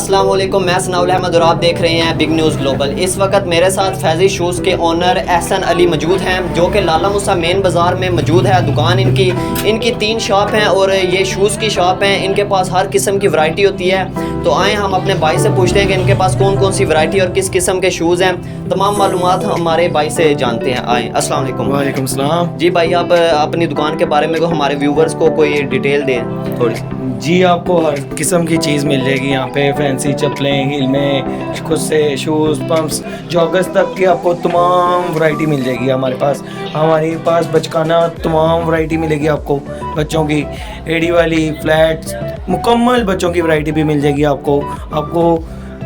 अस्सलाम वालेकुम, मैं सनाउल अहमद और आप देख रहे हैं बिग न्यूज़ ग्लोबल। इस वक्त मेरे साथ फैज़ी शूज़ के ओनर एहसन अली मौजूद हैं, जो कि लाला मूसा मेन बाज़ार में मौजूद है। दुकान इनकी 3 शॉप हैं और ये शूज़ की शॉप हैं। इनके पास हर किस्म की वैरायटी होती है। तो आए हम अपने भाई से पूछते हैं कि इनके पास कौन कौन सी वैरायटी और किस किस्म के शूज़ हैं। तमाम मालूमात हमारे भाई से जानते हैं। आए, अस्सलाम वालेकुम। वालेकुम सलाम। जी भाई, आप अपनी दुकान के बारे में हमारे व्यूवर्स को कोई डिटेल दें थोड़ी सी। जी, आपको हर किस्म की चीज़ मिल जाएगी यहाँ पे। फैंसी चप्पलें, हील में खुद से शूज़, पम्प्स, जॉगर्स तक की आपको तमाम वैरायटी मिल जाएगी हमारे पास बचकाना तमाम वैरायटी मिलेगी आपको। बच्चों की एडी वाली, फ्लैट्स, मुकम्मल बच्चों की वैरायटी भी मिल जाएगी आपको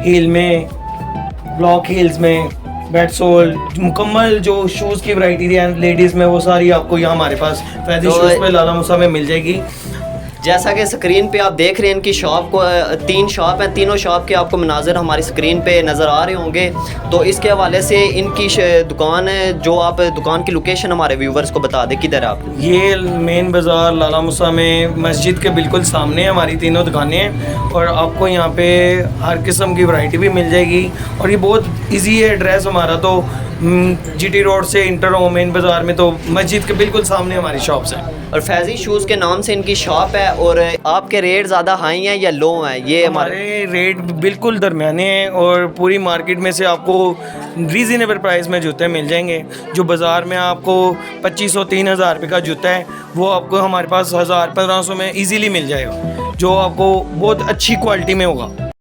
हील में, ब्लॉक हील्स में, बेड सोल, मुकम्मल जो शूज़ की वैरायटी है लेडीज़ में, वो सारी आपको यहाँ हमारे पास फैंसी शूज़ पे लाला मूसा में मिल जाएगी। जैसा कि स्क्रीन पे आप देख रहे हैं, इनकी शॉप को 3 शॉप हैं। तीनों शॉप के आपको मनाज़र हमारी स्क्रीन पे नज़र आ रहे होंगे। तो इसके हवाले से इनकी दुकान है, जो आप दुकान की लोकेशन हमारे व्यूवर्स को बता दें, किधर है आप? ये मेन बाज़ार लाला मूसा में मस्जिद के बिल्कुल सामने हमारी तीनों दुकानें हैं और आपको यहाँ पे हर किस्म की वैरायटी भी मिल जाएगी। और ये बहुत इजी है एड्रेस हमारा, तो जीटी रोड से इंटर हो मेन बाज़ार में, तो मस्जिद के बिल्कुल सामने हमारी शॉप्स हैं। और फैज़ी शूज़ के नाम से इनकी शॉप है। और आपके रेट ज़्यादा हाई हैं या लो हैं? ये हमारे रेट बिल्कुल दरमियाने हैं और पूरी मार्केट में से आपको रीज़नेबल प्राइस में जूते मिल जाएंगे। जो बाज़ार में आपको 2500-3000 रुपये का जूता है, वो आपको हमारे पास 1000-1500 में इजीली मिल जाएगा, जो आपको बहुत अच्छी क्वालिटी में होगा।